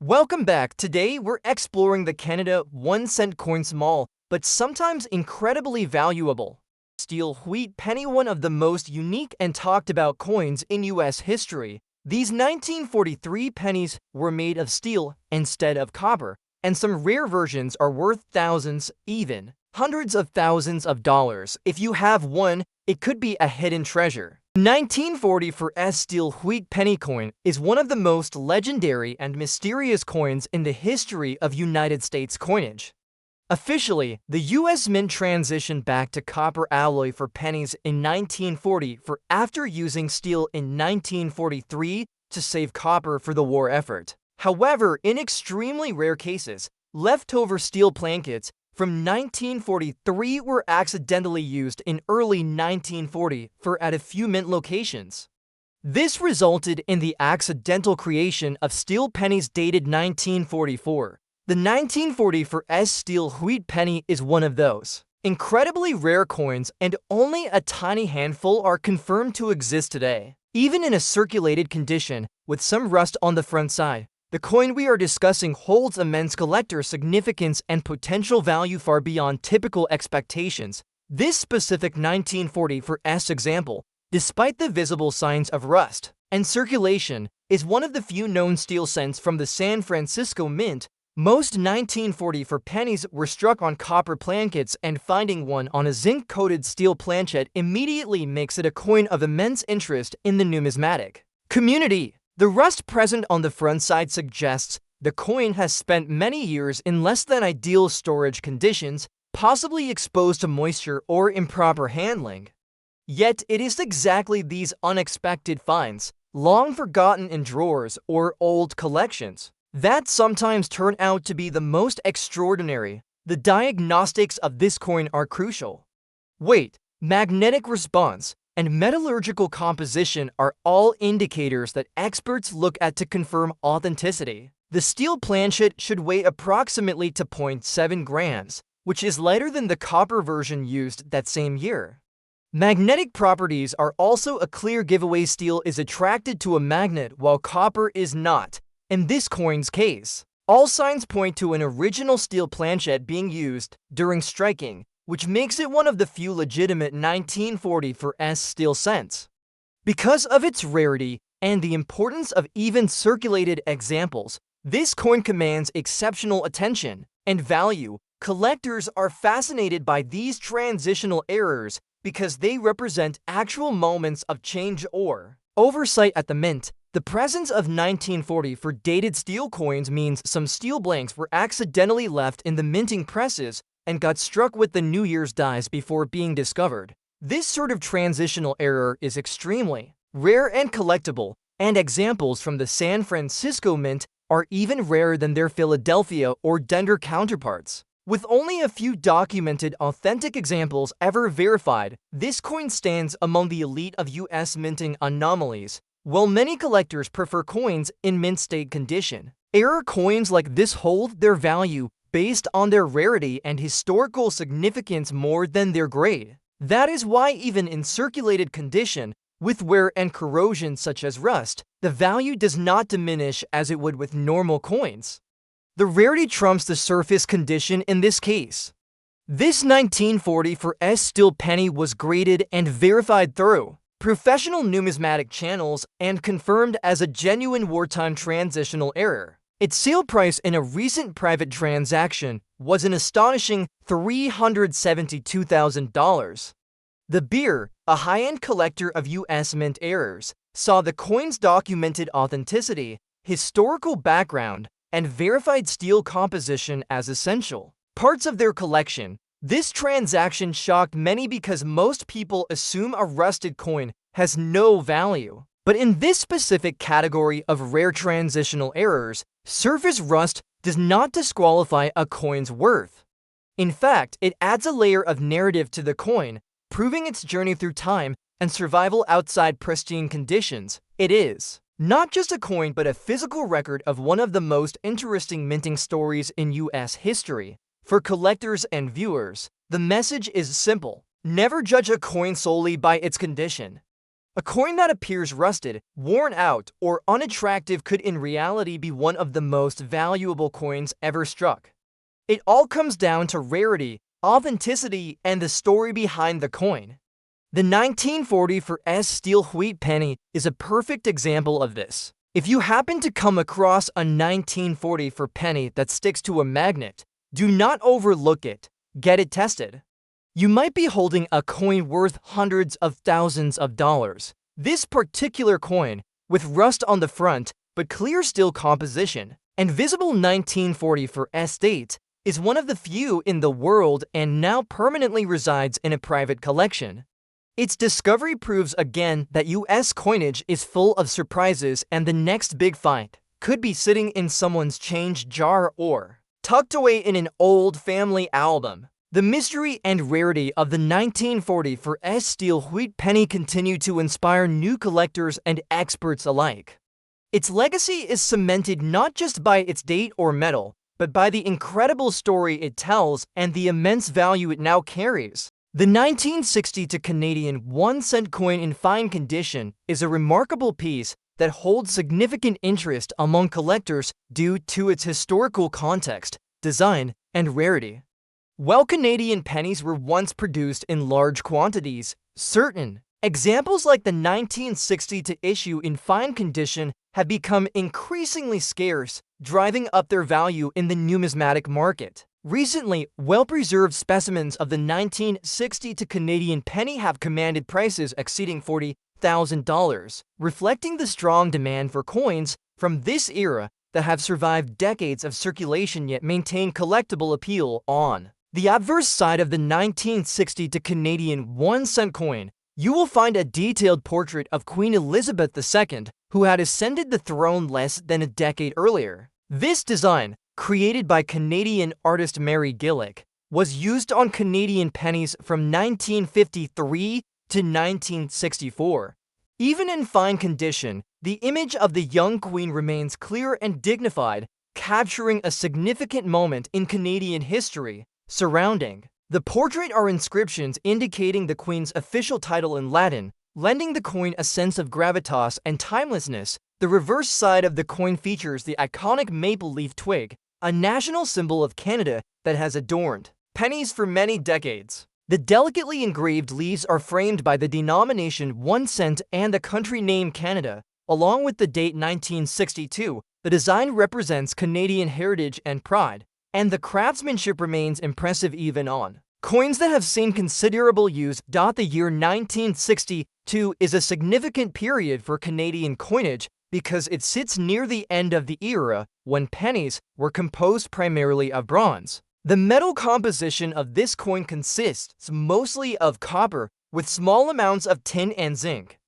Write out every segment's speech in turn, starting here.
Welcome back. Today, we're exploring the Canada 1 cent coin, small, but sometimes incredibly valuable. Steel wheat penny, one of the most unique and talked about coins in US history. These 1943 pennies were made of steel instead of copper, and some rare versions are worth thousands, even hundreds of thousands of dollars. If you have one, it could be a hidden treasure. 1944's steel wheat penny coin is one of the most legendary and mysterious coins in the history of United States coinage. Officially, the U.S. Mint transitioned back to copper alloy for pennies in 1940 after using steel in 1943 to save copper for the war effort. However, in extremely rare cases, leftover steel plankets from 1943 were accidentally used in early 1940 at a few mint locations. This resulted in the accidental creation of steel pennies dated 1944. The 1944's steel wheat penny is one of those incredibly rare coins, and only a tiny handful are confirmed to exist today. Even in a circulated condition, with some rust on the front side, the coin we are discussing holds immense collector significance and potential value far beyond typical expectations. This specific 1944's example, despite the visible signs of rust and circulation, is one of the few known steel cents from the San Francisco Mint. Most 1944 pennies were struck on copper plankets, and finding one on a zinc-coated steel planchet immediately makes it a coin of immense interest in the numismatic community. The rust present on the front side suggests the coin has spent many years in less than ideal storage conditions, possibly exposed to moisture or improper handling. Yet it is exactly these unexpected finds, long forgotten in drawers or old collections, that sometimes turn out to be the most extraordinary. The diagnostics of this coin are crucial. Weight, magnetic response, and metallurgical composition are all indicators that experts look at to confirm authenticity. The steel planchet should weigh approximately 2.7 grams, which is lighter than the copper version used that same year. Magnetic properties are also a clear giveaway. Steel is attracted to a magnet while copper is not. In this coin's case, all signs point to an original steel planchet being used during striking, which makes it one of the few legitimate 1944's steel cents. Because of its rarity and the importance of even circulated examples, this coin commands exceptional attention and value. Collectors are fascinated by these transitional errors because they represent actual moments of change or oversight at the mint. The presence of 1944 dated steel coins means some steel blanks were accidentally left in the minting presses and got struck with the New Year's dies before being discovered. This sort of transitional error is extremely rare and collectible, and examples from the San Francisco Mint are even rarer than their Philadelphia or Denver counterparts. With only a few documented authentic examples ever verified, this coin stands among the elite of US minting anomalies. While many collectors prefer coins in mint state condition, rare coins like this hold their value based on their rarity and historical significance more than their grade. That is why even in circulated condition, with wear and corrosion such as rust, the value does not diminish as it would with normal coins. The rarity trumps the surface condition in this case. This 1944's steel penny was graded and verified through professional numismatic channels and confirmed as a genuine wartime transitional error. Its sale price in a recent private transaction was an astonishing $372,000. The Beer, a high-end collector of U.S. mint errors, saw the coin's documented authenticity, historical background, and verified steel composition as essential parts of their collection. This transaction shocked many because most people assume a rusted coin has no value. But in this specific category of rare transitional errors, surface rust does not disqualify a coin's worth. In fact, it adds a layer of narrative to the coin, proving its journey through time and survival outside pristine conditions. It is not just a coin but a physical record of one of the most interesting minting stories in US history. For collectors and viewers, the message is simple: never judge a coin solely by its condition. A coin that appears rusted, worn out, or unattractive could in reality be one of the most valuable coins ever struck. It all comes down to rarity, authenticity, and the story behind the coin. The 1940 for S steel wheat penny is a perfect example of this. If you happen to come across a 1940 for penny that sticks to a magnet, do not overlook it. Get it tested. You might be holding a coin worth hundreds of thousands of dollars. This particular coin, with rust on the front but clear steel composition and visible 1940 for S date, is one of the few in the world and now permanently resides in a private collection. Its discovery proves again that US coinage is full of surprises, and the next big find could be sitting in someone's change jar or tucked away in an old family album. The mystery and rarity of the 1940 for S steel wheat penny continue to inspire new collectors and experts alike. Its legacy is cemented not just by its date or metal, but by the incredible story it tells and the immense value it now carries. The 1960 Canadian 1-cent coin in fine condition is a remarkable piece that holds significant interest among collectors due to its historical context, design, and rarity. While Canadian pennies were once produced in large quantities, certain examples like the 1960 issue in fine condition have become increasingly scarce, driving up their value in the numismatic market. Recently, well-preserved specimens of the 1960 Canadian penny have commanded prices exceeding $40,000, reflecting the strong demand for coins from this era that have survived decades of circulation yet maintain collectible appeal. On the obverse side of the 1960 Canadian 1-cent coin, you will find a detailed portrait of Queen Elizabeth II, who had ascended the throne less than a decade earlier. This design, created by Canadian artist Mary Gillick, was used on Canadian pennies from 1953 to 1964. Even in fine condition, the image of the young queen remains clear and dignified, capturing a significant moment in Canadian history. Surrounding the portrait are inscriptions indicating the queen's official title in Latin, lending the coin a sense of gravitas and timelessness. The reverse side of the coin features the iconic maple leaf twig, a national symbol of Canada that has adorned pennies for many decades. The delicately engraved leaves are framed by the denomination 1 cent and the country name Canada, along with the date 1962. The design represents Canadian heritage and pride, and the craftsmanship remains impressive even on coins that have seen considerable use. The year 1962 is a significant period for Canadian coinage because it sits near the end of the era when pennies were composed primarily of bronze. The metal composition of this coin consists mostly of copper with small amounts of tin and zinc.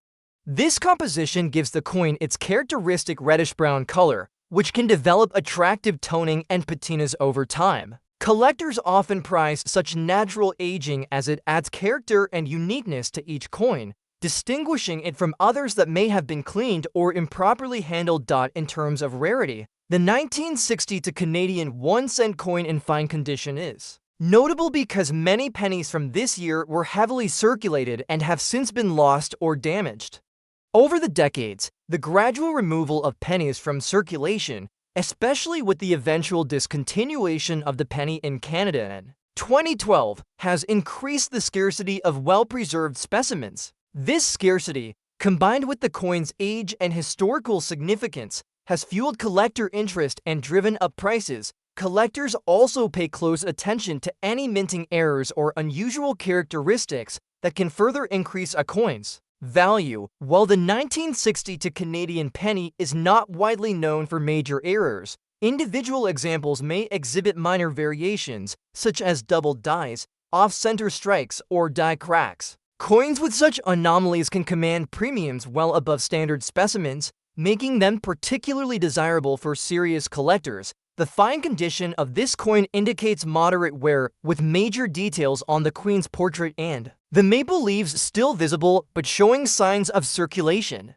This composition gives the coin its characteristic reddish-brown color, which can develop attractive toning and patinas over time. Collectors often prize such natural aging as it adds character and uniqueness to each coin, distinguishing it from others that may have been cleaned or improperly handled. In terms of rarity, the 1960 Canadian 1-cent coin in fine condition is notable because many pennies from this year were heavily circulated and have since been lost or damaged. Over the decades, the gradual removal of pennies from circulation, especially with the eventual discontinuation of the penny in Canada in 2012, has increased the scarcity of well-preserved specimens. This scarcity, combined with the coin's age and historical significance, has fueled collector interest and driven up prices. Collectors also pay close attention to any minting errors or unusual characteristics that can further increase a coin's value. While the 1960 Canadian penny is not widely known for major errors, individual examples may exhibit minor variations, such as double dies, off-center strikes, or die cracks. Coins with such anomalies can command premiums well above standard specimens, making them particularly desirable for serious collectors. The fine condition of this coin indicates moderate wear, with major details on the queen's portrait and the maple leaves still visible but showing signs of circulation.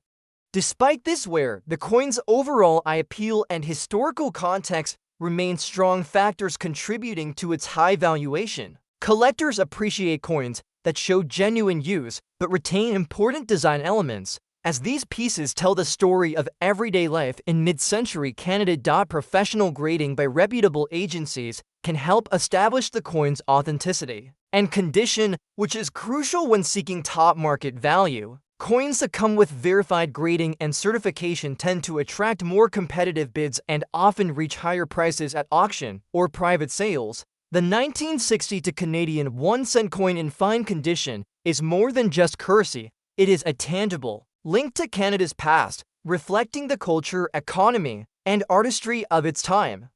Despite this wear, the coin's overall eye appeal and historical context remain strong factors contributing to its high valuation. Collectors appreciate coins that show genuine use but retain important design elements, as these pieces tell the story of everyday life in mid-century Canada. Professional grading by reputable agencies can help establish the coin's authenticity and condition, which is crucial when seeking top market value. Coins that come with verified grading and certification tend to attract more competitive bids and often reach higher prices at auction or private sales. The 1960 Canadian 1 cent coin in fine condition is more than just currency. It is a tangible link to Canada's past, reflecting the culture, economy, and artistry of its time.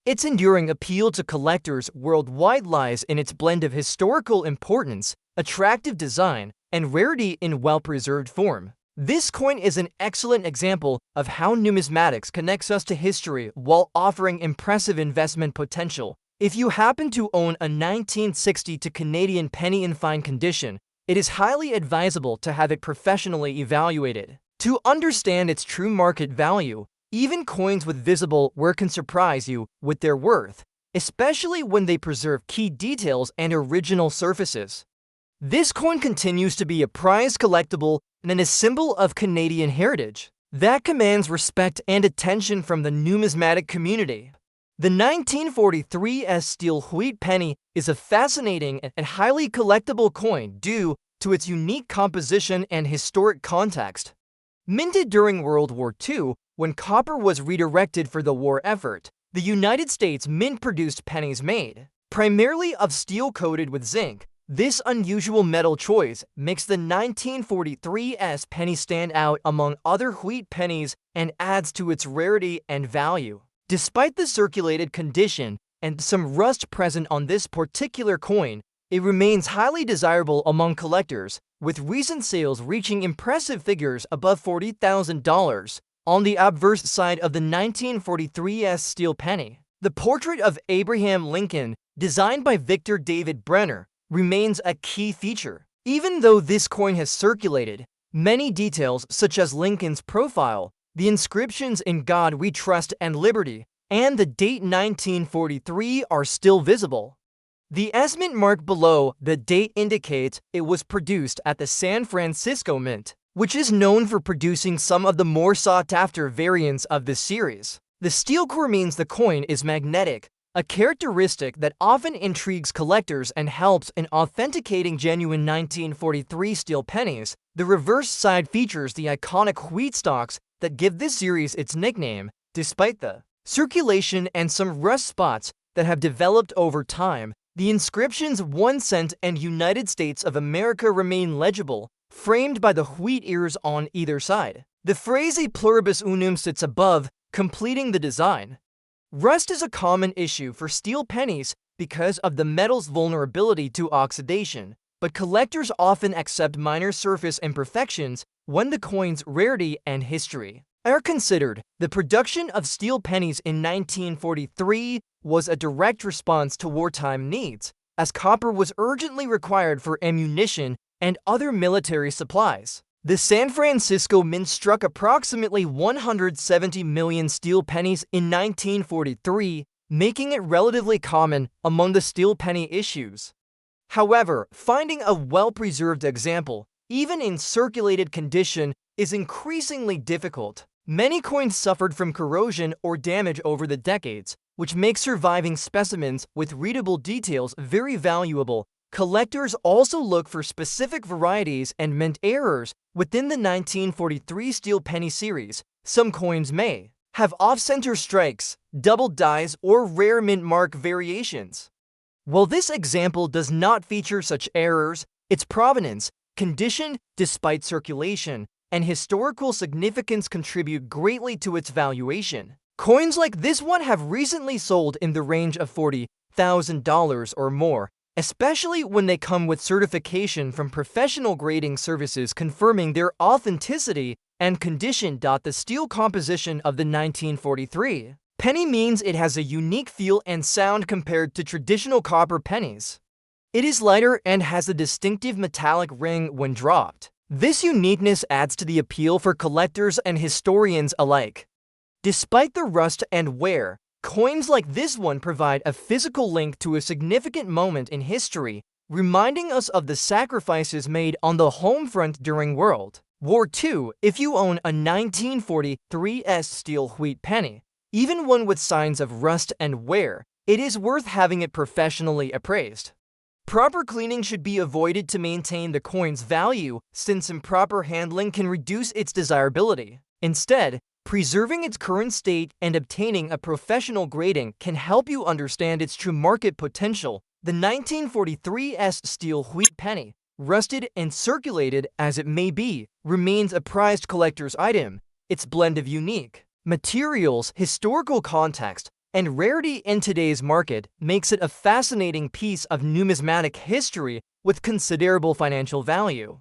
Its enduring appeal to collectors worldwide lies in its blend of historical importance, attractive design, and rarity in well-preserved form. This coin is an excellent example of how numismatics connects us to history while offering impressive investment potential. If you happen to own a 1960 Canadian penny in fine condition, it is highly advisable to have it professionally evaluated. To understand its true market value, even coins with visible wear can surprise you with their worth, especially when they preserve key details and original surfaces. This coin continues to be a prized collectible and a symbol of Canadian heritage that commands respect and attention from the numismatic community. The 1943 steel wheat penny is a fascinating and highly collectible coin due to its unique composition and historic context. Minted during World War II, when copper was redirected for the war effort, the United States Mint produced pennies made primarily of steel coated with zinc. This unusual metal choice makes the 1943 penny stand out among other wheat pennies and adds to its rarity and value. Despite the circulated condition and some rust present on this particular coin, it remains highly desirable among collectors, with recent sales reaching impressive figures above $40,000. On the obverse side of the 1943 steel penny, the portrait of Abraham Lincoln, designed by Victor David Brenner, remains a key feature. Even though this coin has circulated, many details such as Lincoln's profile, the inscriptions "In God We Trust" and "Liberty," and the date 1943 are still visible. The mint mark below the date indicates it was produced at the San Francisco Mint, which is known for producing some of the more sought-after variants of this series. The steel core means the coin is magnetic, a characteristic that often intrigues collectors and helps in authenticating genuine 1943 steel pennies. The reverse side features the iconic wheat stalks that give this series its nickname, despite the circulation and some rust spots that have developed over time. The inscriptions 1 cent and United States of America remain legible, framed by the wheat ears on either side. The phrase "E pluribus unum" sits above, completing the design. Rust is a common issue for steel pennies because of the metal's vulnerability to oxidation, but collectors often accept minor surface imperfections when the coin's rarity and history are considered. The production of steel pennies in 1943 was a direct response to wartime needs, as copper was urgently required for ammunition and other military supplies. The San Francisco Mint struck approximately 170 million steel pennies in 1943, making it relatively common among the steel penny issues. However, finding a well-preserved example, even in circulated condition, is increasingly difficult. Many coins suffered from corrosion or damage over the decades, which makes surviving specimens with readable details very valuable. Collectors also look for specific varieties and mint errors within the 1943 steel penny series. Some coins may have off-center strikes, double dies, or rare mint mark variations. While this example does not feature such errors, its provenance, condition, despite circulation, and historical significance contribute greatly to its valuation. Coins like this one have recently sold in the range of $40,000 or more, especially when they come with certification from professional grading services confirming their authenticity and condition. The steel composition of the 1943 penny means it has a unique feel and sound compared to traditional copper pennies. It is lighter and has a distinctive metallic ring when dropped. This uniqueness adds to the appeal for collectors and historians alike. Despite the rust and wear, coins like this one provide a physical link to a significant moment in history reminding us of the sacrifices made on the home front during World War II. If you own a 1943 steel wheat penny, even one with signs of rust and wear, it is worth having it professionally appraised. Proper cleaning should be avoided to maintain the coin's value, since improper handling can reduce its desirability. Instead, preserving its current state and obtaining a professional grading can help you understand its true market potential. The 1943 steel wheat penny, rusted and circulated as it may be, remains a prized collector's item. Its blend of unique materials, historical context, and rarity in today's market makes it a fascinating piece of numismatic history with considerable financial value.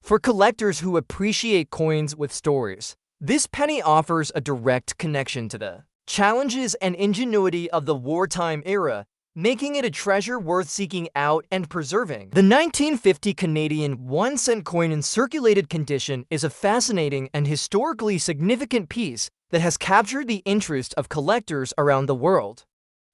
For collectors who appreciate coins with stories, this penny offers a direct connection to the challenges and ingenuity of the wartime era, making it a treasure worth seeking out and preserving. The 1950 Canadian 1 cent coin in circulated condition is a fascinating and historically significant piece that has captured the interest of collectors around the world.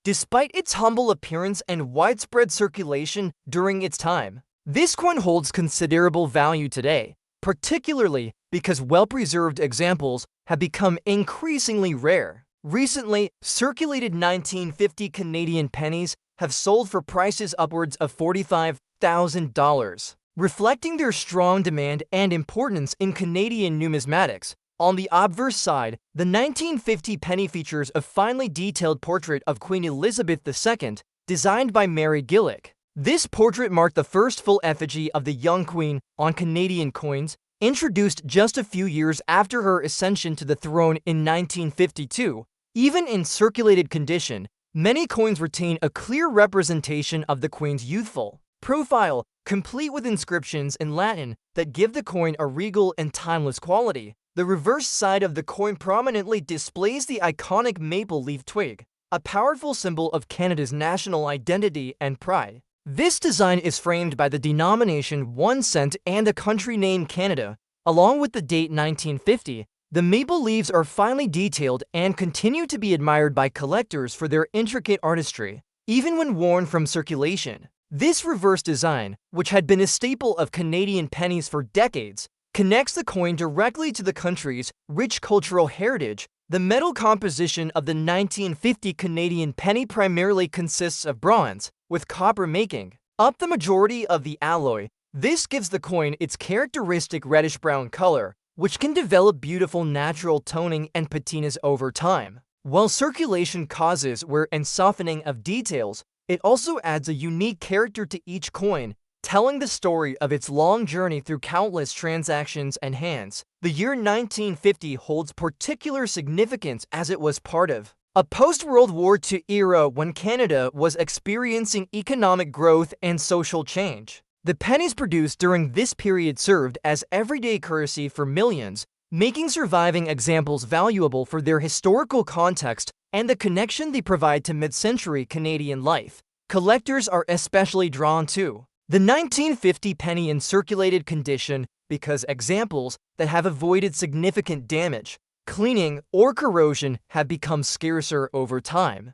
Despite its humble appearance and widespread circulation during its time, this coin holds considerable value today, particularly because well-preserved examples have become increasingly rare. Recently, circulated 1950 Canadian pennies have sold for prices upwards of $45,000, reflecting their strong demand and importance in Canadian numismatics. On the obverse side, the 1950 penny features a finely detailed portrait of Queen Elizabeth II, designed by Mary Gillick. This portrait marked the first full effigy of the young queen on Canadian coins, introduced just a few years after her ascension to the throne in 1952. Even in circulated condition, many coins retain a clear representation of the queen's youthful profile, complete with inscriptions in Latin that give the coin a regal and timeless quality. The reverse side of the coin prominently displays the iconic maple leaf twig, a powerful symbol of Canada's national identity and pride. This design is framed by the denomination 1 cent and a country name Canada, along with the date 1950. The maple leaves are finely detailed and continue to be admired by collectors for their intricate artistry, even when worn from circulation. This reverse design, which had been a staple of Canadian pennies for decades, connects the coin directly to the country's rich cultural heritage. The metal composition of the 1950 Canadian penny primarily consists of bronze, with copper making up the majority of the alloy. This gives the coin its characteristic reddish-brown color, which can develop beautiful natural toning and patinas over time. While circulation causes wear and softening of details, it also adds a unique character to each coin, telling the story of its long journey through countless transactions and hands. The year 1950 holds particular significance as it was part of a post-World War II era when Canada was experiencing economic growth and social change. The pennies produced during this period served as everyday currency for millions, making surviving examples valuable for their historical context and the connection they provide to mid-century Canadian life. Collectors are especially drawn to the 1950 penny in circulated condition because examples that have avoided significant damage, cleaning, or corrosion have become scarcer over time.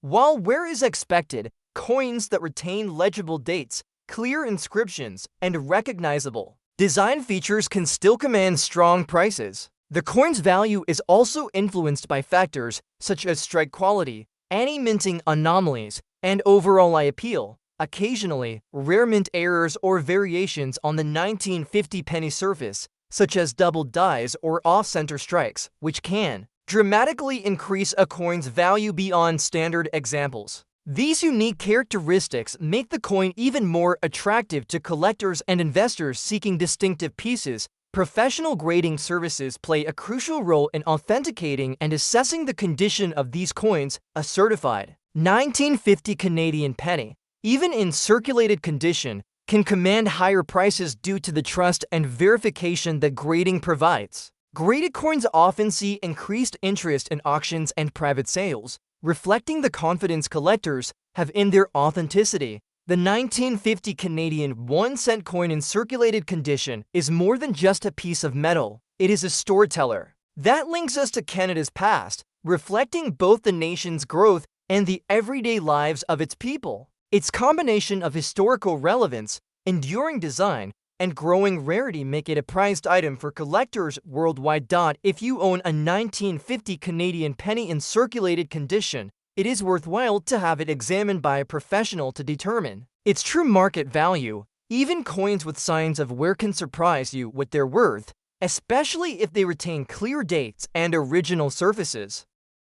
While wear is expected, coins that retain legible dates, clear inscriptions, and recognizable design features can still command strong prices. The coin's value is also influenced by factors such as strike quality, anti-minting anomalies, and overall eye appeal. Occasionally, rare mint errors or variations on the 1950 penny surface, such as double dies or off-center strikes, which can dramatically increase a coin's value beyond standard examples. These unique characteristics make the coin even more attractive to collectors and investors seeking distinctive pieces. Professional grading services play a crucial role in authenticating and assessing the condition of these coins. A certified 1950 Canadian penny, even in circulated condition, can command higher prices due to the trust and verification that grading provides. Graded coins often see increased interest in auctions and private sales, reflecting the confidence collectors have in their authenticity. The 1950 Canadian 1 cent coin in circulated condition is more than just a piece of metal. It is a storyteller that links us to Canada's past, reflecting both the nation's growth and the everyday lives of its people. Its combination of historical relevance, enduring design, and growing rarity make it a prized item for collectors worldwide. If you own a 1950 Canadian penny in circulated condition, it is worthwhile to have it examined by a professional to determine its true market value. Even coins with signs of wear can surprise you with their worth, especially if they retain clear dates and original surfaces.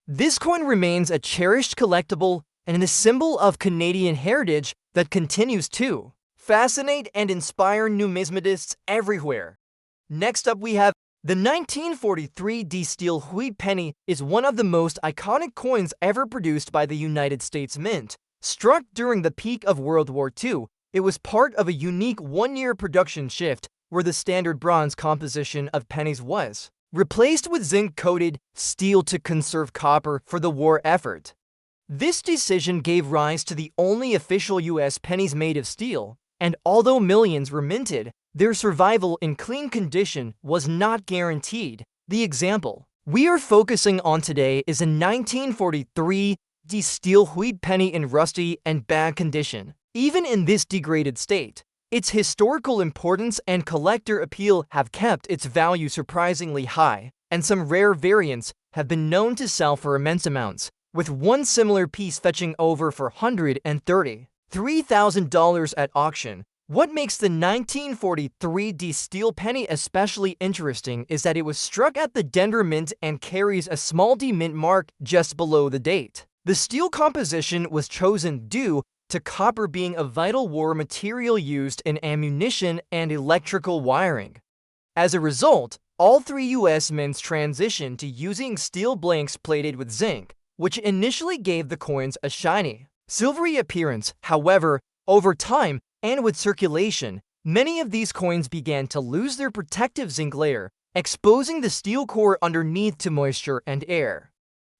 This coin remains a cherished collectible and a symbol of Canadian heritage that continues to fascinate and inspire numismatists everywhere. Next up, we have the 1943 D steel wheat penny is one of the most iconic coins ever produced by the United States Mint. Struck during the peak of World War II, it was part of a unique one-year production shift where the standard bronze composition of pennies was replaced with zinc-coated steel to conserve copper for the war effort. This decision gave rise to the only official U.S. pennies made of steel, and although millions were minted, their survival in clean condition was not guaranteed. The example we are focusing on today is a 1943 D steel wheat penny in rusty and bad condition. Even in this degraded state, its historical importance and collector appeal have kept its value surprisingly high, and some rare variants have been known to sell for immense amounts, with one similar piece fetching over $433,000 at auction. What makes the 1943 D steel penny especially interesting is that it was struck at the Denver Mint and carries a small D mint mark just below the date. The steel composition was chosen due to copper being a vital war material used in ammunition and electrical wiring. As a result, all three U.S. mints transitioned to using steel blanks plated with zinc, which initially gave the coins a shiny, silvery appearance. However, over time, and with circulation, many of these coins began to lose their protective zinc layer, exposing the steel core underneath to moisture and air.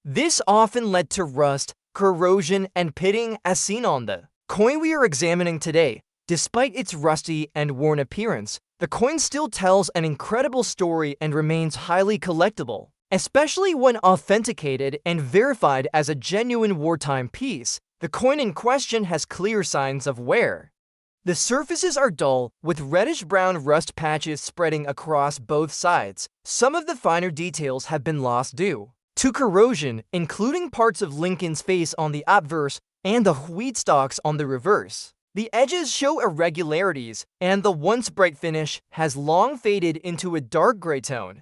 This often led to rust, corrosion, and pitting as seen on the coin we are examining today. Despite its rusty and worn appearance, the coin still tells an incredible story and remains highly collectible, especially when authenticated and verified as a genuine wartime piece. The coin in question has clear signs of wear. The surfaces are dull, with reddish-brown rust patches spreading across both sides. Some of the finer details have been lost due to corrosion, including parts of Lincoln's face on the obverse and the wheat stalks on the reverse. The edges show irregularities, and the once bright finish has long faded into a dark gray tone.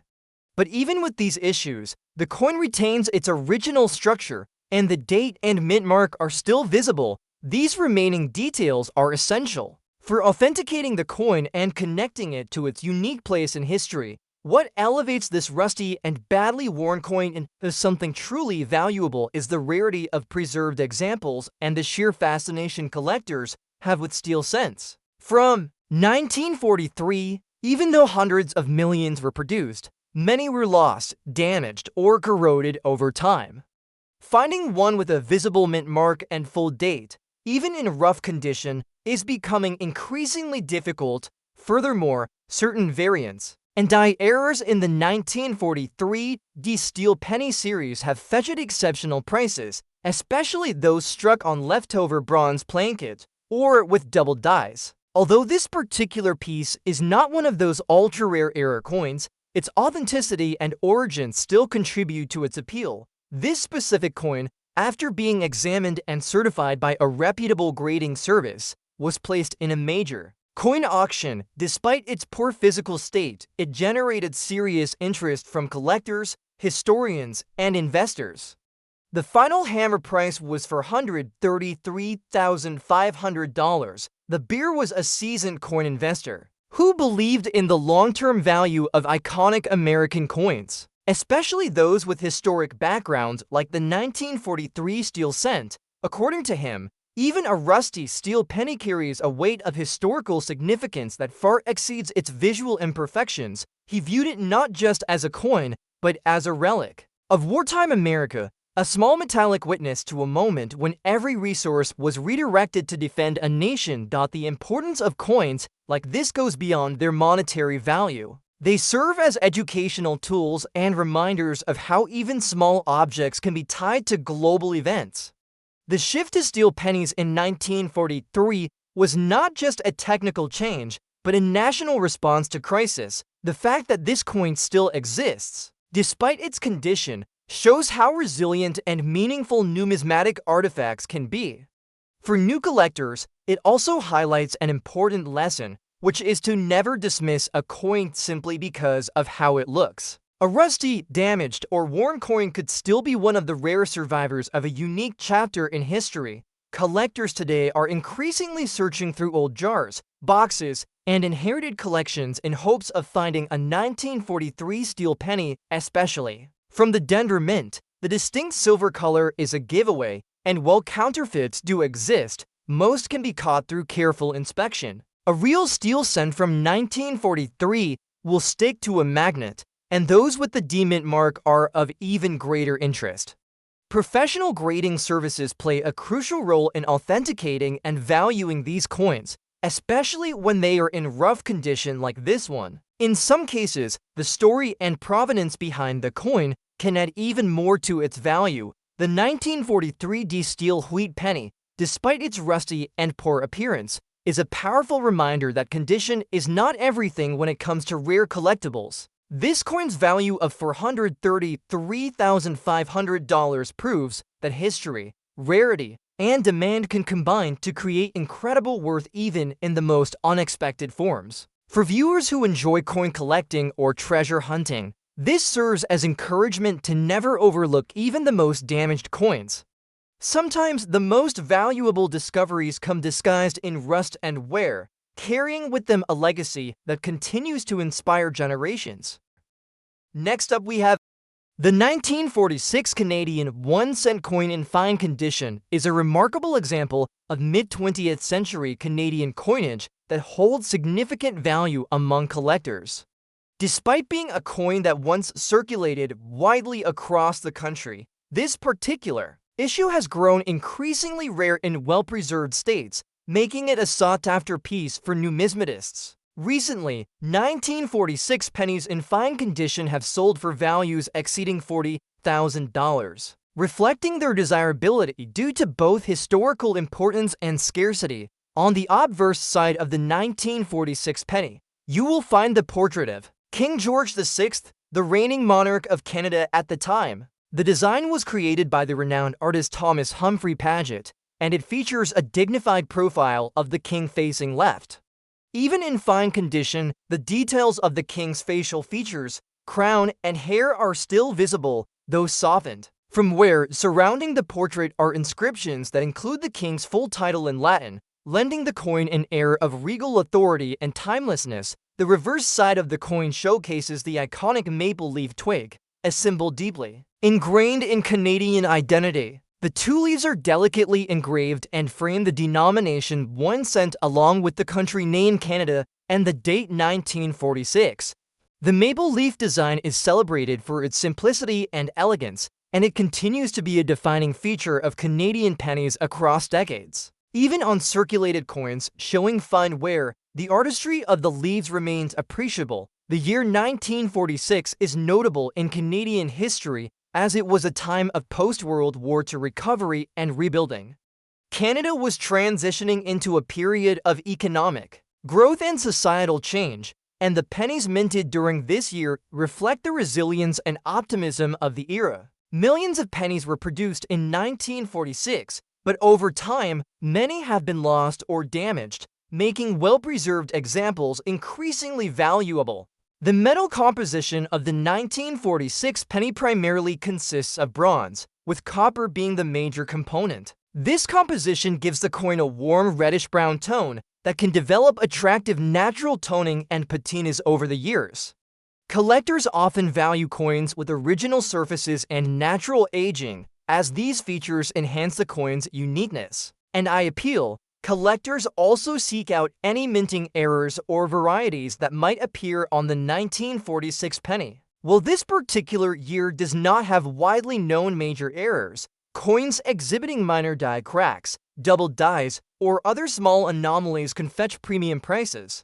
But even with these issues, the coin retains its original structure, and the date and mint mark are still visible. These remaining details are essential for authenticating the coin and connecting it to its unique place in history. What elevates this rusty and badly worn coin into something truly valuable is the rarity of preserved examples and the sheer fascination collectors have with steel cents. From 1943, even though hundreds of millions were produced, many were lost, damaged, or corroded over time. Finding one with a visible mint mark and full date, even in rough condition, is becoming increasingly difficult. Furthermore, certain variants and die errors in the 1943 D steel penny series have fetched exceptional prices, especially those struck on leftover bronze plankets or with double dies. Although this particular piece is not one of those ultra-rare era coins, its authenticity and origin still contribute to its appeal. This specific coin, after being examined and certified by a reputable grading service, was placed in a major coin auction. Despite its poor physical state, it generated serious interest from collectors, historians, and investors. The final hammer price was $433,500. The bear was a seasoned coin investor who believed in the long-term value of iconic American coins, especially those with historic backgrounds like the 1943 steel cent. According to him, even a rusty steel penny carries a weight of historical significance that far exceeds its visual imperfections. He viewed it not just as a coin, but as a relic of wartime America, a small metallic witness to a moment when every resource was redirected to defend a nation. The importance of coins like this goes beyond their monetary value. They serve as educational tools and reminders of how even small objects can be tied to global events. The shift to steel pennies in 1943 was not just a technical change, but a national response to crisis. The fact that this coin still exists, despite its condition, shows how resilient and meaningful numismatic artifacts can be. For new collectors, it also highlights an important lesson, which is to never dismiss a coin simply because of how it looks. A rusty, damaged, or worn coin could still be one of the rare survivors of a unique chapter in history. Collectors today are increasingly searching through old jars, boxes, and inherited collections in hopes of finding a 1943 steel penny, especially from the Denver Mint. The distinct silver color is a giveaway, and while counterfeits do exist, most can be caught through careful inspection. A real steel cent from 1943 will stick to a magnet, and those with the D-Mint mark are of even greater interest. Professional grading services play a crucial role in authenticating and valuing these coins, especially when they are in rough condition like this one. In some cases, the story and provenance behind the coin can add even more to its value. The 1943 D steel wheat penny, despite its rusty and poor appearance, is a powerful reminder that condition is not everything when it comes to rare collectibles. This coin's value of $433,500 proves that history, rarity, and demand can combine to create incredible worth even in the most unexpected forms. For viewers who enjoy coin collecting or treasure hunting, this serves as encouragement to never overlook even the most damaged coins. Sometimes the most valuable discoveries come disguised in rust and wear, carrying with them a legacy that continues to inspire generations. Next up we have the 1946 Canadian 1 cent coin in fine condition is a remarkable example of mid-20th century Canadian coinage that holds significant value among collectors. Despite being a coin that once circulated widely across the country, this particular issue has grown increasingly rare in well-preserved states, making it a sought-after piece for numismatists. Recently, 1946 pennies in fine condition have sold for values exceeding $40,000, reflecting their desirability due to both historical importance and scarcity. On the obverse side of the 1946 penny, you will find the portrait of King George VI, the reigning monarch of Canada at the time. The design was created by the renowned artist Thomas Humphrey Paget, and it features a dignified profile of the king facing left. Even in fine condition, the details of the king's facial features, crown, and hair are still visible, though softened. From where surrounding the portrait are inscriptions that include the king's full title in Latin, lending the coin an air of regal authority and timelessness. The reverse side of the coin showcases the iconic maple leaf twig, a symbol deeply ingrained in Canadian identity. The two leaves are delicately engraved and frame the denomination 1 cent along with the country name Canada and the date 1946. The maple leaf design is celebrated for its simplicity and elegance, and it continues to be a defining feature of Canadian pennies across decades. Even on circulated coins showing fine wear, the artistry of the leaves remains appreciable. The year 1946 is notable in Canadian history as it was a time of post-World War II recovery and rebuilding. Canada was transitioning into a period of economic growth and societal change, and the pennies minted during this year reflect the resilience and optimism of the era. Millions of pennies were produced in 1946, but over time, many have been lost or damaged, making well-preserved examples increasingly valuable. The metal composition of the 1946 penny primarily consists of bronze, with copper being the major component. This composition gives the coin a warm reddish-brown tone that can develop attractive natural toning and patinas over the years. Collectors often value coins with original surfaces and natural aging, as these features enhance the coin's uniqueness and eye appeal. Collectors also seek out any minting errors or varieties that might appear on the 1946 penny. While this particular year does not have widely known major errors, coins exhibiting minor die cracks, double dies, or other small anomalies can fetch premium prices.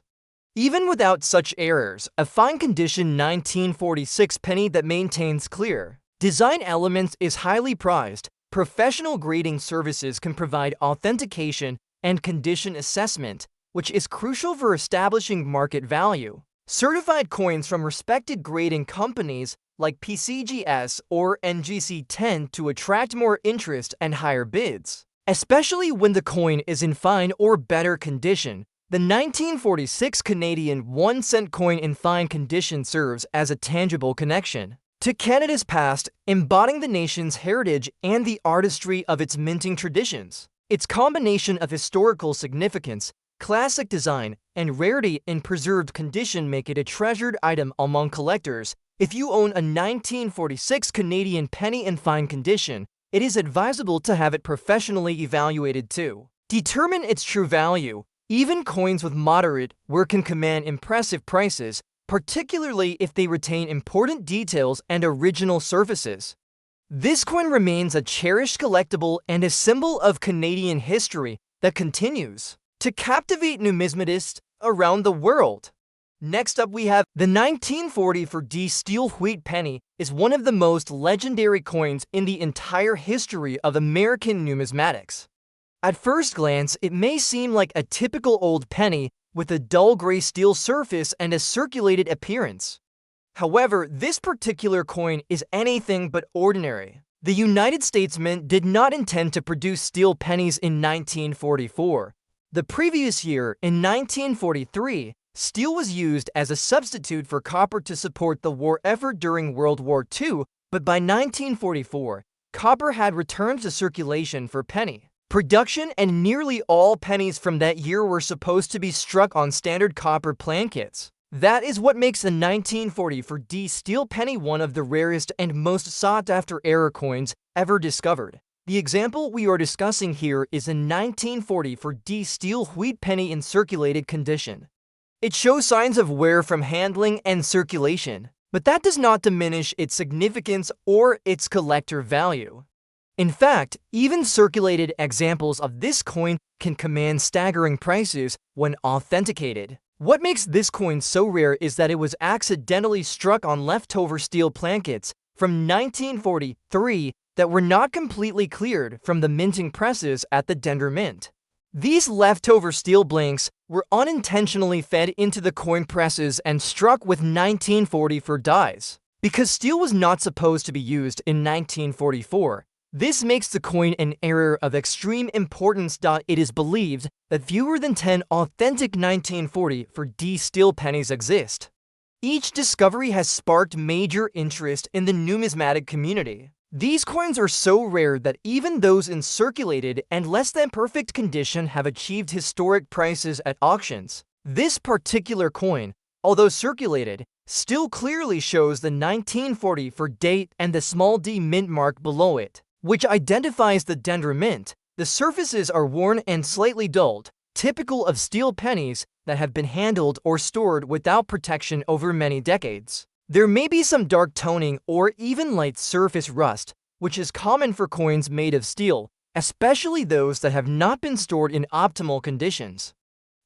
Even without such errors, a fine condition 1946 penny that maintains clear design elements is highly prized. Professional grading services can provide authentication and condition assessment, which is crucial for establishing market value. Certified coins from respected grading companies like PCGS or NGC tend to attract more interest and higher bids, especially when the coin is in fine or better condition. The 1946 Canadian 1-cent coin in fine condition serves as a tangible connection to Canada's past, embodying the nation's heritage and the artistry of its minting traditions. Its combination of historical significance, classic design, and rarity in preserved condition make it a treasured item among collectors. If you own a 1946 Canadian penny in fine condition, it is advisable to have it professionally evaluated to determine its true value. Even coins with moderate wear can command impressive prices, particularly if they retain important details and original surfaces. This coin remains a cherished collectible and a symbol of Canadian history that continues to captivate numismatists around the world. Next up, we have the 1944 steel wheat penny is one of the most legendary coins in the entire history of American numismatics. At first glance, it may seem like a typical old penny with a dull gray steel surface and a circulated appearance. However, this particular coin is anything but ordinary. The United States Mint did not intend to produce steel pennies in 1944. The previous year, in 1943, steel was used as a substitute for copper to support the war effort during World War II, but by 1944, copper had returned to circulation for penny production, and nearly all pennies from that year were supposed to be struck on standard copper plankets. That is what makes the 1944 steel penny one of the rarest and most sought-after era coins ever discovered. The example we are discussing here is a 1944 steel wheat penny in circulated condition. It shows signs of wear from handling and circulation, but that does not diminish its significance or its collector value. In fact, even circulated examples of this coin can command staggering prices when authenticated. What makes this coin so rare is that it was accidentally struck on leftover steel plankets from 1943 that were not completely cleared from the minting presses at the Denver Mint. These leftover steel blanks were unintentionally fed into the coin presses and struck with 1944 dies. Because steel was not supposed to be used in 1944, this makes the coin an error of extreme importance. It is believed that fewer than 10 authentic 1944 steel pennies exist. Each discovery has sparked major interest in the numismatic community. These coins are so rare that even those in circulated and less than perfect condition have achieved historic prices at auctions. This particular coin, although circulated, still clearly shows the 1944 date and the small d mint mark below it, which identifies the Denver Mint. The surfaces are worn and slightly dulled, typical of steel pennies that have been handled or stored without protection over many decades. There may be some dark toning or even light surface rust, which is common for coins made of steel, especially those that have not been stored in optimal conditions.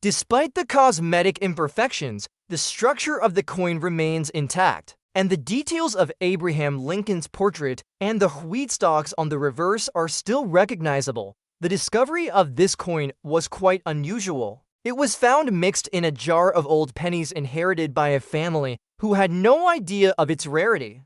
Despite the cosmetic imperfections, the structure of the coin remains intact, and the details of Abraham Lincoln's portrait and the wheat stalks on the reverse are still recognizable. The discovery of this coin was quite unusual. It was found mixed in a jar of old pennies inherited by a family who had no idea of its rarity.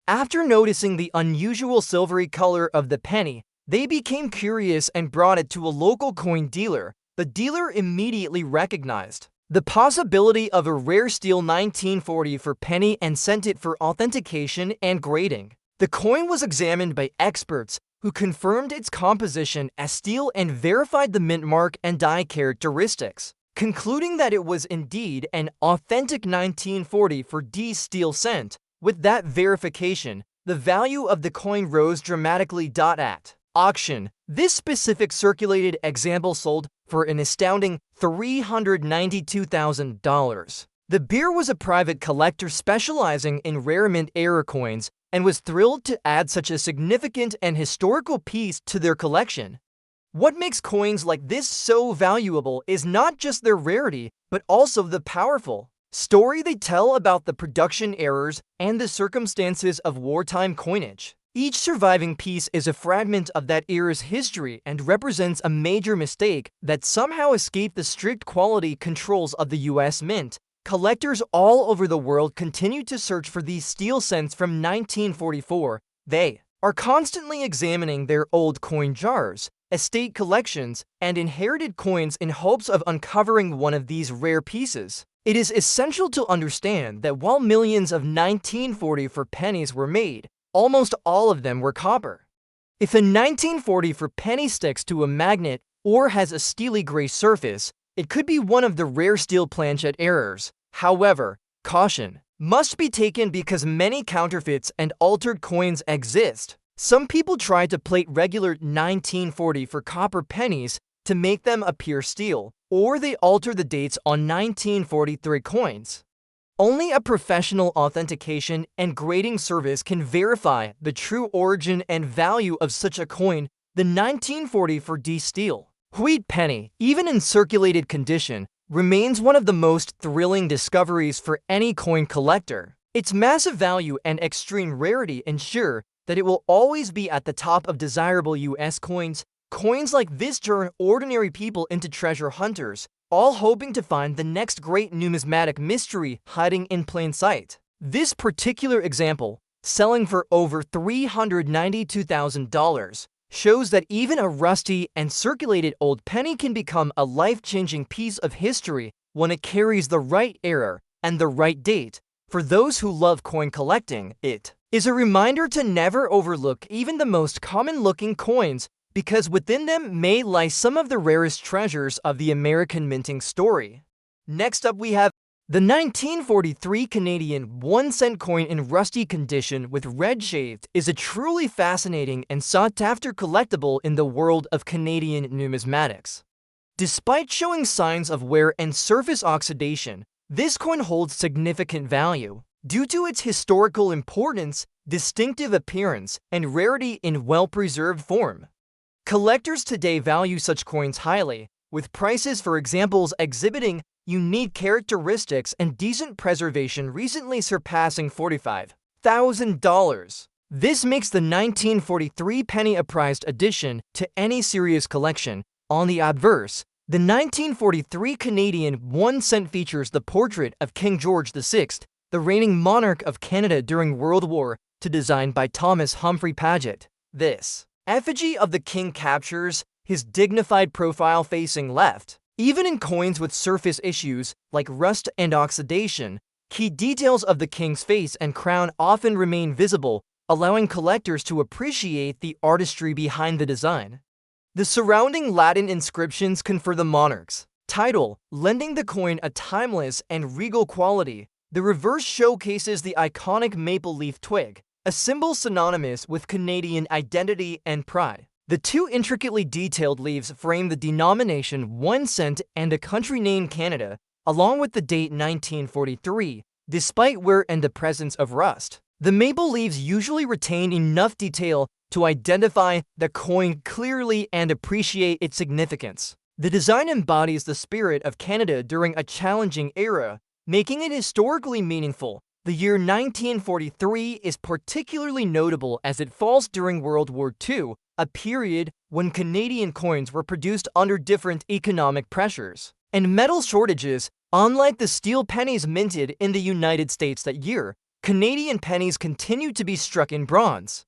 After noticing the unusual silvery color of the penny, they became curious and brought it to a local coin dealer. The dealer immediately recognized the possibility of a rare steel 1944 penny and sent it for authentication and grading. The coin was examined by experts who confirmed its composition as steel and verified the mint mark and die characteristics, concluding that it was indeed an authentic 1944 steel cent. With that verification, the value of the coin rose dramatically. At auction, this specific circulated example sold for an astounding $392,000. The beer was a private collector specializing in rare mint-era coins and was thrilled to add such a significant and historical piece to their collection. What makes coins like this so valuable is not just their rarity, but also the powerful story they tell about the production errors and the circumstances of wartime coinage. Each surviving piece is a fragment of that era's history and represents a major mistake that somehow escaped the strict quality controls of the US Mint. Collectors all over the world continue to search for these steel cents from 1944. They are constantly examining their old coin jars, estate collections, and inherited coins in hopes of uncovering one of these rare pieces. It is essential to understand that while millions of 1944 pennies were made, almost all of them were copper. If a 1940 penny sticks to a magnet or has a steely gray surface, it could be one of the rare steel planchet errors. However, caution must be taken because many counterfeits and altered coins exist. Some people try to plate regular 1940 copper pennies to make them appear steel, or they alter the dates on 1943 coins. Only a professional authentication and grading service can verify the true origin and value of such a coin, the 1940 D steel. Wheat penny, even in circulated condition, remains one of the most thrilling discoveries for any coin collector. Its massive value and extreme rarity ensure that it will always be at the top of desirable US coins. Coins like this turn ordinary people into treasure hunters, all hoping to find the next great numismatic mystery hiding in plain sight. This particular example, selling for over $392,000, shows that even a rusty and circulated old penny can become a life-changing piece of history when it carries the right era and the right date. For those who love coin collecting, it is a reminder to never overlook even the most common-looking coins, because within them may lie some of the rarest treasures of the American minting story. Next up we have the 1943 Canadian 1-cent coin in rusty condition with red shaved is a truly fascinating and sought-after collectible in the world of Canadian numismatics. Despite showing signs of wear and surface oxidation, this coin holds significant value due to its historical importance, distinctive appearance, and rarity in well-preserved form. Collectors today value such coins highly, with prices for examples exhibiting unique characteristics and decent preservation recently surpassing $45,000. This makes the 1943 penny a prized addition to any serious collection. On the obverse, the 1943 Canadian 1-cent features the portrait of King George VI, the reigning monarch of Canada during World War II, designed by Thomas Humphrey Paget. This effigy of the king captures his dignified profile facing left. Even in coins with surface issues like rust and oxidation, key details of the king's face and crown often remain visible, allowing collectors to appreciate the artistry behind the design. The surrounding Latin inscriptions confer the monarch's title, lending the coin a timeless and regal quality. The reverse showcases the iconic maple leaf twig, a symbol synonymous with Canadian identity and pride. The two intricately detailed leaves frame the denomination 1 cent and a country named Canada, along with the date 1943, despite wear and the presence of rust. The maple leaves usually retain enough detail to identify the coin clearly and appreciate its significance. The design embodies the spirit of Canada during a challenging era, making it historically meaningful. The year 1943 is particularly notable as it falls during World War II, a period when Canadian coins were produced under different economic pressures and metal shortages. Unlike the steel pennies minted in the United States that year, Canadian pennies continued to be struck in bronze.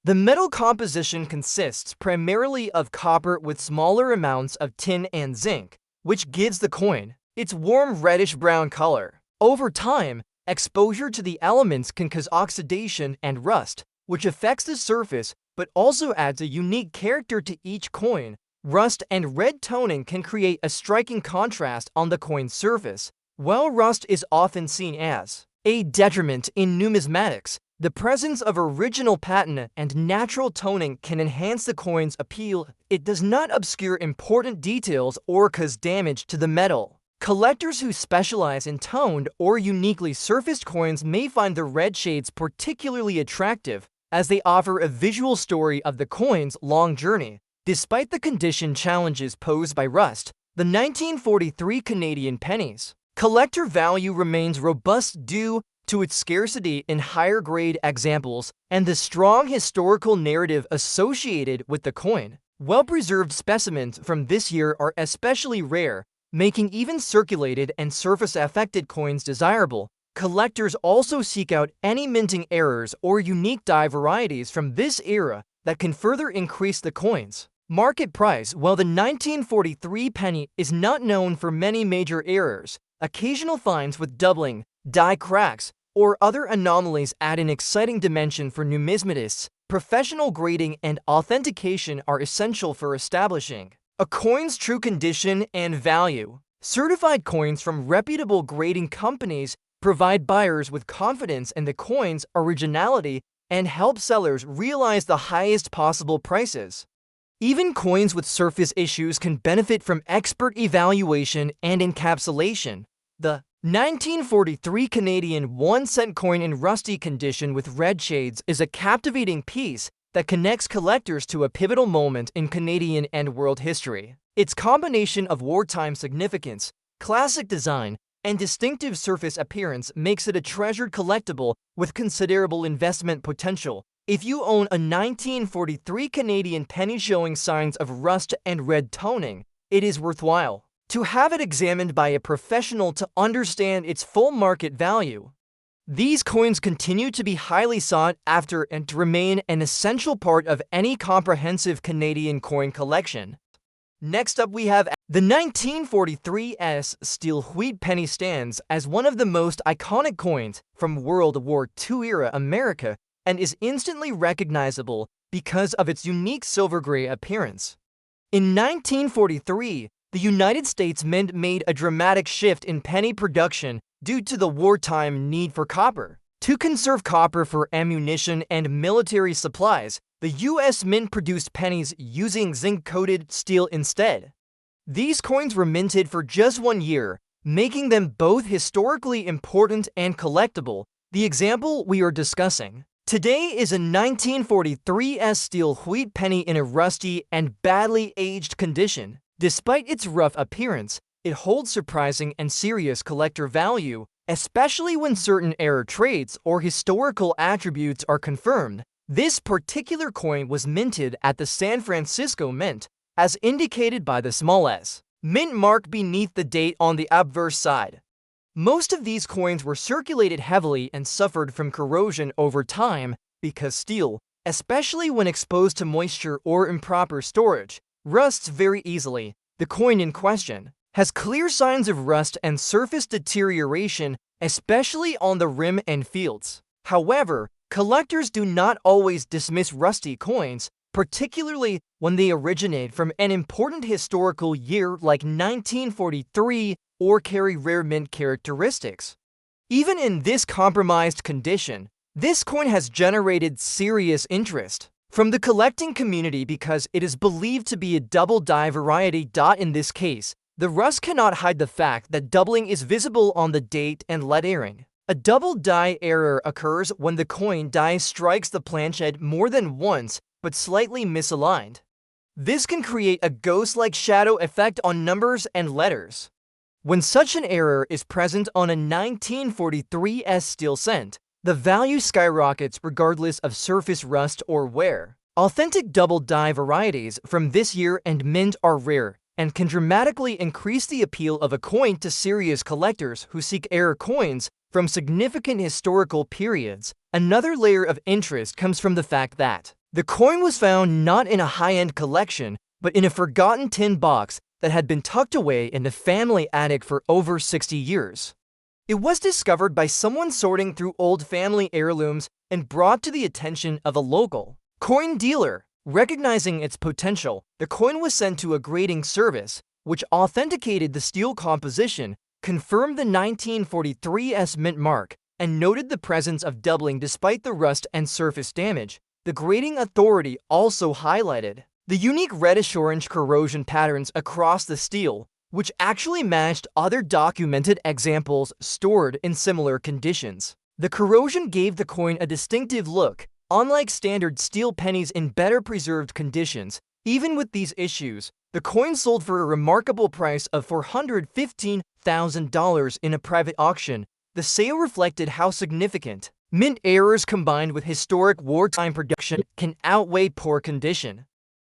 The metal composition consists primarily of copper with smaller amounts of tin and zinc, which gives the coin its warm reddish-brown color. Over time, exposure to the elements can cause oxidation and rust, which affects the surface but also adds a unique character to each coin. Rust and red toning can create a striking contrast on the coin's surface. While rust is often seen as a detriment in numismatics, the presence of original patina and natural toning can enhance the coin's appeal. It does not obscure important details or cause damage to the metal. Collectors who specialize in toned or uniquely surfaced coins may find the red shades particularly attractive, as they offer a visual story of the coin's long journey. Despite the condition challenges posed by rust, the 1943 Canadian pennies collector value remains robust due to its scarcity in higher-grade examples and the strong historical narrative associated with the coin. Well-preserved specimens from this year are especially rare, making even circulated and surface-affected coins desirable. Collectors also seek out any minting errors or unique die varieties from this era that can further increase the coin's market price. While the 1943 penny is not known for many major errors, occasional finds with doubling, die cracks, or other anomalies add an exciting dimension for numismatists. Professional grading and authentication are essential for establishing a coin's true condition and value. Certified coins from reputable grading companies provide buyers with confidence in the coin's originality and help sellers realize the highest possible prices. Even coins with surface issues can benefit from expert evaluation and encapsulation. The 1943 Canadian 1-cent coin in rusty condition with red shades is a captivating piece that connects collectors to a pivotal moment in Canadian and world history. Its combination of wartime significance, classic design, and distinctive surface appearance makes it a treasured collectible with considerable investment potential. If you own a 1943 Canadian penny showing signs of rust and red toning, it is worthwhile to have it examined by a professional to understand its full market value. These coins continue to be highly sought after and to remain an essential part of any comprehensive Canadian coin collection. Next up, we have the 1943's steel wheat penny stands as one of the most iconic coins from World War II era America and is instantly recognizable because of its unique silver-gray appearance. In 1943, the United States Mint made a dramatic shift in penny production due to the wartime need for copper. To conserve copper for ammunition and military supplies, the U.S. Mint produced pennies using zinc-coated steel instead. These coins were minted for just 1 year, making them both historically important and collectible. The example we are discussing today is a 1943's steel wheat penny in a rusty and badly aged condition. Despite its rough appearance, it holds surprising and serious collector value, especially when certain error traits or historical attributes are confirmed. This particular coin was minted at the San Francisco Mint, as indicated by the small s mint mark beneath the date on the obverse side. Most of these coins were circulated heavily and suffered from corrosion over time because steel, especially when exposed to moisture or improper storage, rusts very easily. The coin in question has clear signs of rust and surface deterioration, especially on the rim and fields. However, collectors do not always dismiss rusty coins, particularly when they originate from an important historical year like 1943 or carry rare mint characteristics. Even in this compromised condition, this coin has generated serious interest from the collecting community because it is believed to be a double die variety. In this case, the rust cannot hide the fact that doubling is visible on the date and lettering. A double die error occurs when the coin die strikes the planchette more than once but slightly misaligned. This can create a ghost-like shadow effect on numbers and letters. When such an error is present on a 1943's steel cent, the value skyrockets regardless of surface rust or wear. Authentic double die varieties from this year and mint are rare and can dramatically increase the appeal of a coin to serious collectors who seek error coins from significant historical periods. Another layer of interest comes from the fact that the coin was found not in a high-end collection, but in a forgotten tin box that had been tucked away in the family attic for over 60 years. It was discovered by someone sorting through old family heirlooms and brought to the attention of a local coin dealer. Recognizing its potential, the coin was sent to a grading service, which authenticated the steel composition, confirmed the 1943's mint mark, and noted the presence of doubling despite the rust and surface damage. The grading authority also highlighted the unique reddish-orange corrosion patterns across the steel, which actually matched other documented examples stored in similar conditions. The corrosion gave the coin a distinctive look, unlike standard steel pennies in better preserved conditions. Even with these issues, the coin sold for a remarkable price of $415,000 in a private auction. The the sale reflected how significant mint errors combined with historic wartime production can outweigh poor condition.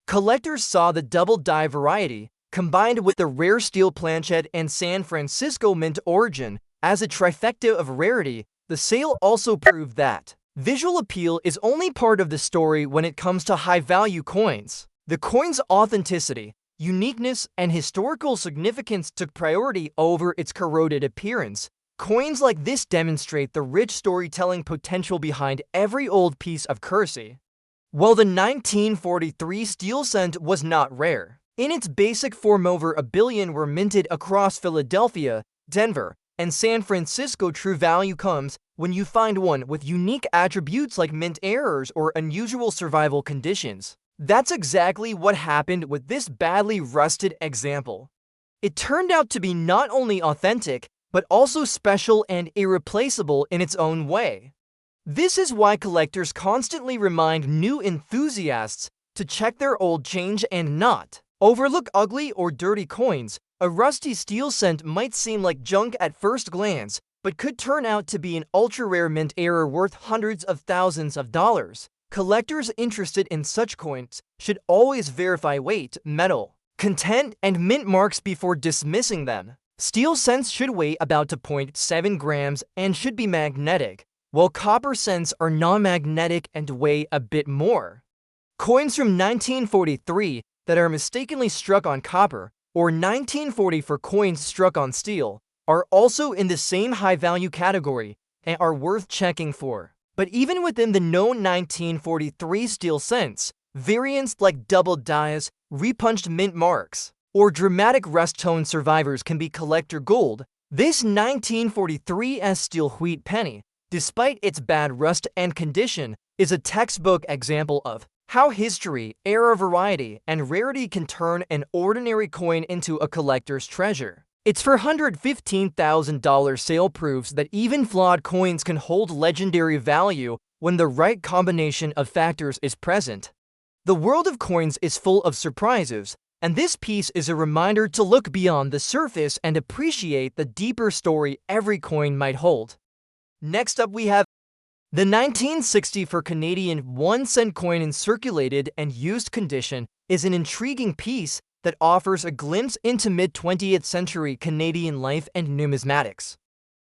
Collectors saw the double die variety, combined with the rare steel planchet and San Francisco mint origin, as a trifecta of rarity. The sale also proved that visual appeal is only part of the story when it comes to high-value coins. The coin's authenticity, uniqueness, and historical significance took priority over its corroded appearance. Coins like this demonstrate the rich storytelling potential behind every old piece of currency. While the 1943 steel cent was not rare, in its basic form over a billion were minted across Philadelphia, Denver, and San Francisco. True value comes when you find one with unique attributes like mint errors or unusual survival conditions. That's exactly what happened with this badly rusted example. It turned out to be not only authentic, but also special and irreplaceable in its own way. This is why collectors constantly remind new enthusiasts to check their old change and not overlook ugly or dirty coins. A rusty steel cent might seem like junk at first glance, but could turn out to be an ultra-rare mint error worth hundreds of thousands of dollars. Collectors interested in such coins should always verify weight, metal content, and mint marks before dismissing them. Steel cents should weigh about 2.7 grams and should be magnetic, while copper cents are non-magnetic and weigh a bit more. Coins from 1943 that are mistakenly struck on copper, or 1940 for coins struck on steel, are also in the same high-value category and are worth checking for. But even within the known 1943 steel cents, variants like double dies, repunched mint marks, or dramatic rust tone survivors can be collector gold. This 1943 steel wheat penny, despite its bad rust and condition, is a textbook example of how history, era variety, and rarity can turn an ordinary coin into a collector's treasure. Its $415,000 sale proves that even flawed coins can hold legendary value when the right combination of factors is present. The world of coins is full of surprises, and this piece is a reminder to look beyond the surface and appreciate the deeper story every coin might hold. Next up we have the 1964 Canadian 1 cent coin in circulated and used condition is an intriguing piece that offers a glimpse into mid-20th century Canadian life and numismatics.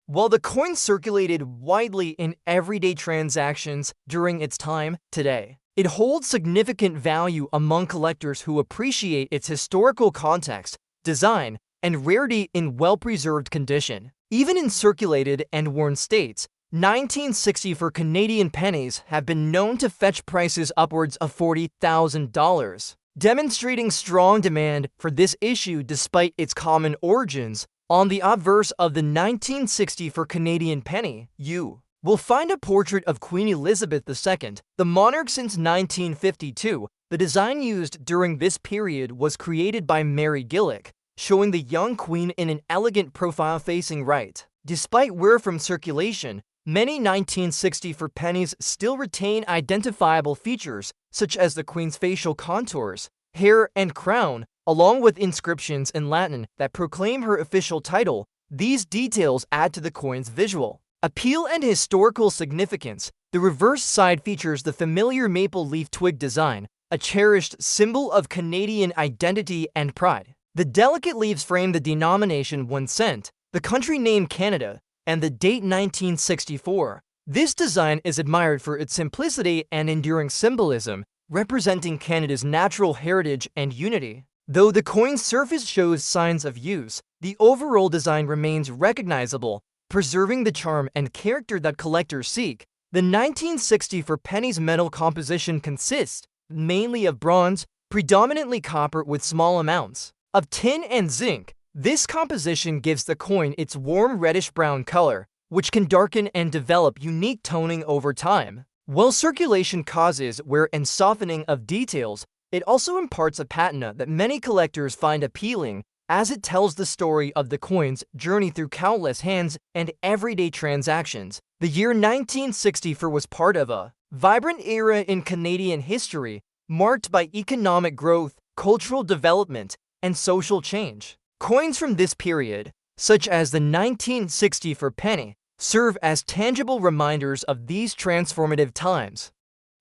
While the coin circulated widely in everyday transactions during its time, today, it holds significant value among collectors who appreciate its historical context, design, and rarity in well-preserved condition. Even in circulated and worn states, 1964 Canadian pennies have been known to fetch prices upwards of $40,000, demonstrating strong demand for this issue despite its common origins. On the obverse of the 1964 Canadian penny, you will find a portrait of Queen Elizabeth II, the monarch since 1952. The design used during this period was created by Mary Gillick, showing the young queen in an elegant profile facing right. Despite wear from circulation, many 1964 pennies still retain identifiable features, such as the queen's facial contours, hair, and crown, along with inscriptions in Latin that proclaim her official title. These details add to the coin's visual appeal and historical significance. The reverse side features the familiar maple leaf twig design, a cherished symbol of Canadian identity and pride. The delicate leaves frame the denomination 1 cent, the country name Canada, and the date 1964. This design is admired for its simplicity and enduring symbolism, representing Canada's natural heritage and unity. Though the coin's surface shows signs of use, the overall design remains recognizable, preserving the charm and character that collectors seek. The 1964 penny's metal composition consists mainly of bronze, predominantly copper with small amounts of tin and zinc. This composition gives the coin its warm reddish-brown color, which can darken and develop unique toning over time. While circulation causes wear and softening of details, it also imparts a patina that many collectors find appealing, as it tells the story of the coin's journey through countless hands and everyday transactions. The year 1964 was part of a vibrant era in Canadian history, marked by economic growth, cultural development, and social change. Coins from this period, such as the 1964 penny, serve as tangible reminders of these transformative times.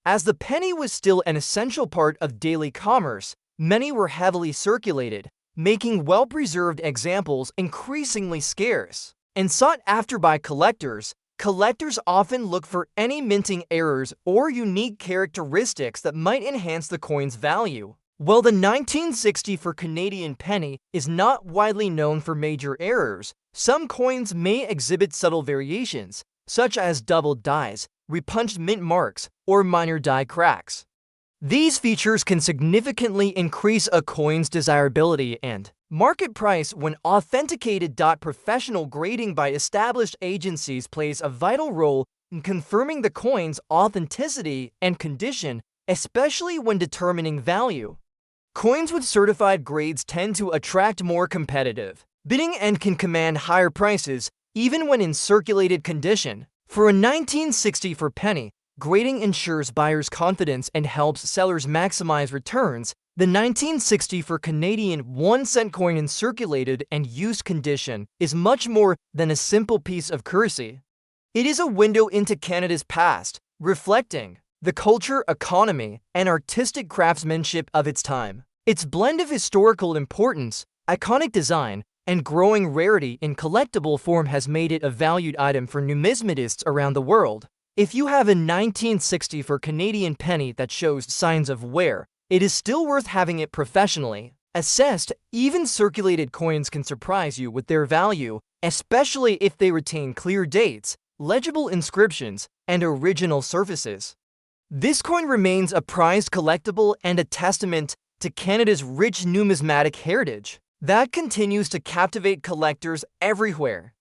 As the penny was still an essential part of daily commerce, many were heavily circulated, making well-preserved examples increasingly scarce. And sought after by collectors, collectors often look for any minting errors or unique characteristics that might enhance the coin's value. While the 1960 for Canadian penny is not widely known for major errors, some coins may exhibit subtle variations, such as doubled dies, repunched mint marks, or minor die cracks. These features can significantly increase a coin's desirability and market price when authenticated. Professional grading by established agencies plays a vital role in confirming the coin's authenticity and condition, especially when determining value. Coins with certified grades tend to attract more competitive bidding and can command higher prices even when in circulated condition. For a 1960 for penny, grading ensures buyers' confidence and helps sellers maximize returns. The 1960 for Canadian 1-cent coin in circulated and used condition is much more than a simple piece of currency. It is a window into Canada's past, reflecting the culture, economy, and artistic craftsmanship of its time. Its blend of historical importance, iconic design, and growing rarity in collectible form has made it a valued item for numismatists around the world. If you have a 1960 for Canadian penny that shows signs of wear, it is still worth having it professionally assessed. Even circulated coins can surprise you with their value, especially if they retain clear dates, legible inscriptions, and original surfaces. This coin remains a prized collectible and a testament to Canada's rich numismatic heritage that continues to captivate collectors everywhere.